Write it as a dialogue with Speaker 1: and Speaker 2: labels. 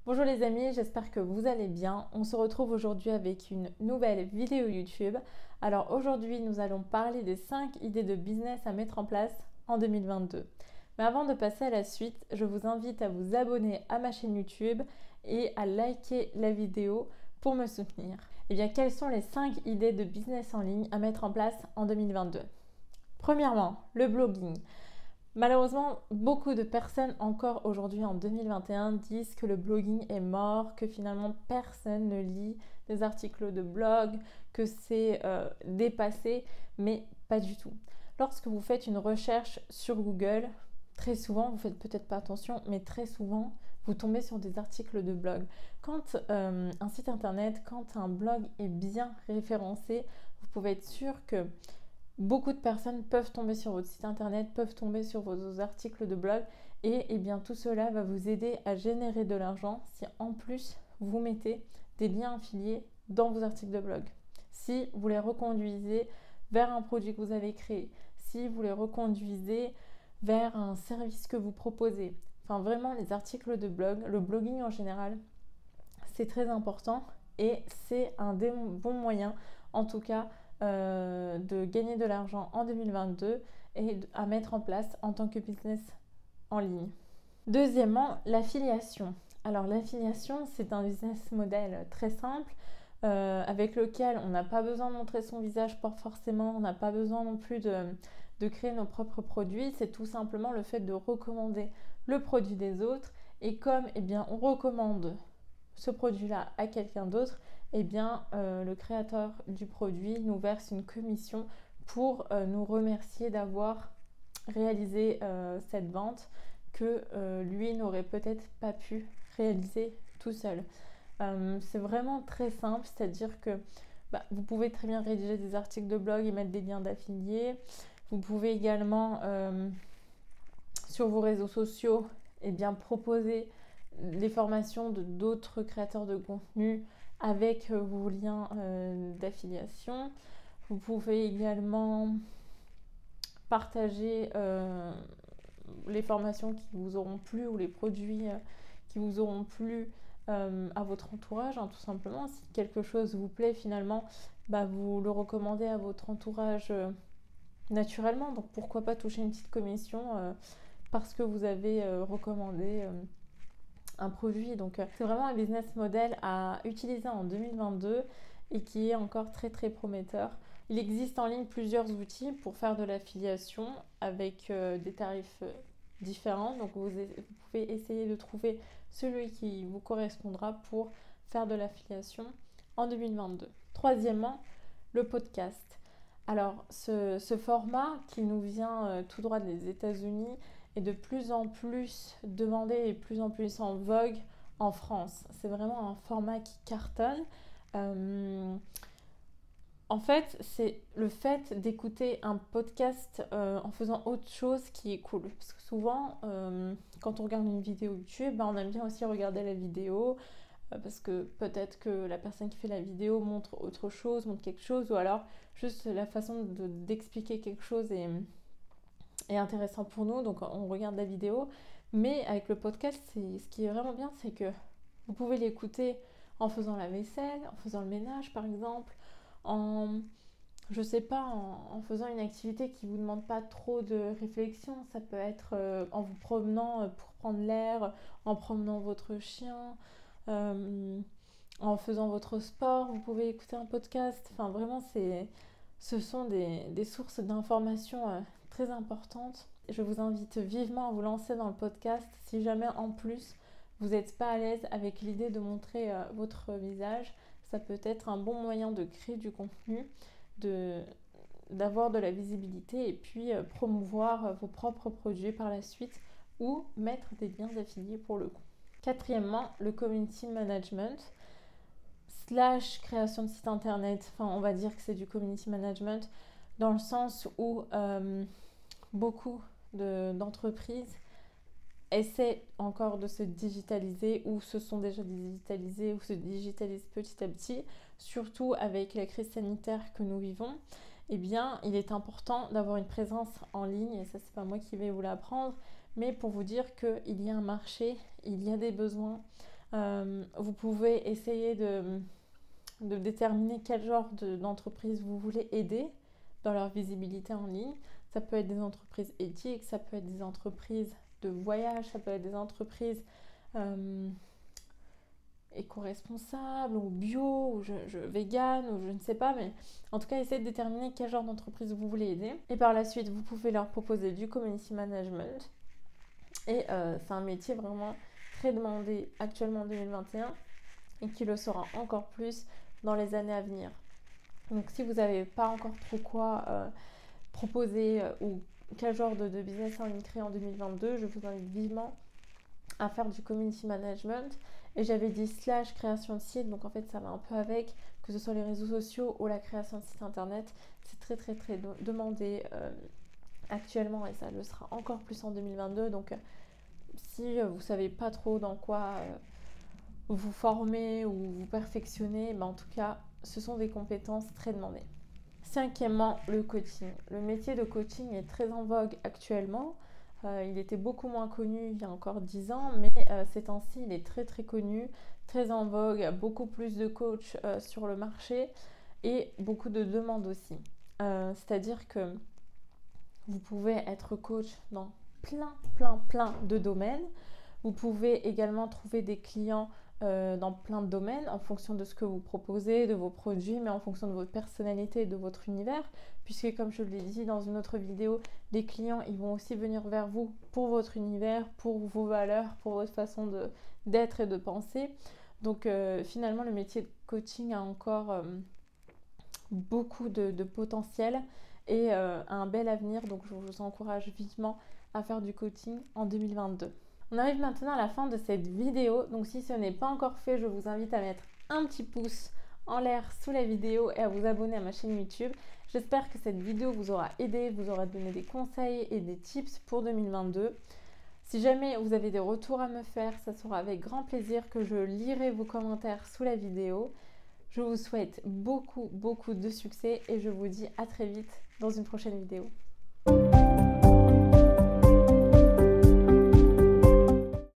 Speaker 1: Bonjour les amis, j'espère que vous allez bien. On se retrouve aujourd'hui avec une nouvelle vidéo YouTube. Alors aujourd'hui, nous allons parler des 5 idées de business à mettre en place en 2022. Mais avant de passer à la suite, je vous invite à vous abonner à ma chaîne YouTube et à liker la vidéo pour me soutenir. Et bien, quelles sont les 5 idées de business en ligne à mettre en place en 2022? Premièrement, le blogging. Malheureusement, beaucoup de personnes encore aujourd'hui en 2021 disent que le blogging est mort, que finalement personne ne lit des articles de blog, que c'est dépassé, mais pas du tout. Lorsque vous faites une recherche sur Google, très souvent, vous faites peut-être pas attention, mais très souvent, vous tombez sur des articles de blog. Quand un site internet, quand un blog est bien référencé, vous pouvez être sûr que beaucoup de personnes peuvent tomber sur votre site internet, peuvent tomber sur vos articles de blog et bien tout cela va vous aider à générer de l'argent si en plus vous mettez des liens affiliés dans vos articles de blog. Si vous les reconduisez vers un produit que vous avez créé, si vous les reconduisez vers un service que vous proposez. Enfin vraiment les articles de blog, le blogging en général, c'est très important et c'est un des bons moyens en tout cas de gagner de l'argent en 2022 et à mettre en place en tant que business en ligne. Deuxièmement, l'affiliation. Alors l'affiliation, c'est un business model très simple avec lequel on n'a pas besoin de montrer son visage forcément, on n'a pas besoin non plus de créer nos propres produits, c'est tout simplement le fait de recommander le produit des autres et comme on recommande ce produit-là à quelqu'un d'autre, le créateur du produit nous verse une commission pour nous remercier d'avoir réalisé cette vente que lui n'aurait peut-être pas pu réaliser tout seul. C'est vraiment très simple, c'est-à-dire que vous pouvez très bien rédiger des articles de blog et mettre des liens d'affiliés. Vous pouvez également sur vos réseaux sociaux proposer les formations de d'autres créateurs de contenu avec vos liens d'affiliation. Vous pouvez également partager les formations qui vous auront plu ou les produits qui vous auront plu à votre entourage, tout simplement. Si quelque chose vous plaît finalement, vous le recommandez à votre entourage naturellement. Donc pourquoi pas toucher une petite commission parce que vous avez recommandé un produit. Donc c'est vraiment un business model à utiliser en 2022 et qui est encore très très prometteur. Il existe en ligne plusieurs outils pour faire de l'affiliation avec des tarifs différents. Donc vous pouvez essayer de trouver celui qui vous correspondra pour faire de l'affiliation en 2022. Troisièmement, le podcast. Alors ce format qui nous vient tout droit des États-Unis est de plus en plus demandé et de plus en plus en vogue en France. C'est vraiment un format qui cartonne. En fait, c'est le fait d'écouter un podcast en faisant autre chose qui est cool. Parce que souvent, quand on regarde une vidéo YouTube, on aime bien aussi regarder la vidéo parce que peut-être que la personne qui fait la vidéo montre autre chose, montre quelque chose, ou alors juste la façon d'expliquer quelque chose est intéressant pour nous, donc on regarde la vidéo. Mais avec le podcast, ce qui est vraiment bien, c'est que vous pouvez l'écouter en faisant la vaisselle, en faisant le ménage par exemple, je sais pas, en faisant une activité qui vous demande pas trop de réflexion. Ça peut être en vous promenant pour prendre l'air, en promenant votre chien, en faisant votre sport, vous pouvez écouter un podcast. Enfin vraiment, ce sont des sources d'informations très importantes. Je vous invite vivement à vous lancer dans le podcast si jamais en plus vous n'êtes pas à l'aise avec l'idée de montrer votre visage. Ça peut être un bon moyen de créer du contenu, d'avoir de la visibilité et puis promouvoir vos propres produits par la suite ou mettre des liens d'affiliés pour le coup. Quatrièmement, le community management / création de site internet. Enfin, on va dire que c'est du community management dans le sens où beaucoup d'entreprises essaient encore de se digitaliser ou se sont déjà digitalisées ou se digitalisent petit à petit, surtout avec la crise sanitaire que nous vivons. Il est important d'avoir une présence en ligne, et ça c'est pas moi qui vais vous l'apprendre, mais pour vous dire qu'il y a un marché, il y a des besoins Vous pouvez essayer de déterminer quel genre d'entreprise vous voulez aider dans leur visibilité en ligne. Ça peut être des entreprises éthiques, ça peut être des entreprises de voyage, ça peut être des entreprises éco-responsables ou bio ou vegan ou je ne sais pas, mais en tout cas essayez de déterminer quel genre d'entreprise vous voulez aider. Et par la suite, vous pouvez leur proposer du community management. Et c'est un métier vraiment très demandé actuellement en 2021 et qui le sera encore plus dans les années à venir. Donc si vous n'avez pas encore trop quoi proposer ou quel genre de business en ligne créer en 2022, je vous invite vivement à faire du community management. Et j'avais dit / création de site, donc en fait ça va un peu avec, que ce soit les réseaux sociaux ou la création de site internet. C'est très très très demandé actuellement et ça le sera encore plus en 2022. Donc si vous ne savez pas trop dans quoi vous former ou vous perfectionner, en tout cas ce sont des compétences très demandées. Cinquièmement, le coaching. Le métier de coaching est très en vogue actuellement. Il était beaucoup moins connu il y a encore 10 ans, mais ces temps-ci, il est très très connu, très en vogue. Il y a beaucoup plus de coachs sur le marché et beaucoup de demandes aussi. C'est-à-dire que vous pouvez être coach dans plein de domaines. Vous pouvez également trouver des clients dans plein de domaines en fonction de ce que vous proposez, de vos produits, mais en fonction de votre personnalité et de votre univers. Puisque comme je l'ai dit dans une autre vidéo, les clients ils vont aussi venir vers vous pour votre univers, pour vos valeurs, pour votre façon d'être et de penser. Donc finalement le métier de coaching a encore beaucoup de potentiel et un bel avenir. Donc je vous encourage vivement à faire du coaching en 2022. On arrive maintenant à la fin de cette vidéo, donc si ce n'est pas encore fait, je vous invite à mettre un petit pouce en l'air sous la vidéo et à vous abonner à ma chaîne YouTube. J'espère que cette vidéo vous aura aidé, vous aura donné des conseils et des tips pour 2022. Si jamais vous avez des retours à me faire, ça sera avec grand plaisir que je lirai vos commentaires sous la vidéo. Je vous souhaite beaucoup de succès et je vous dis à très vite dans une prochaine vidéo.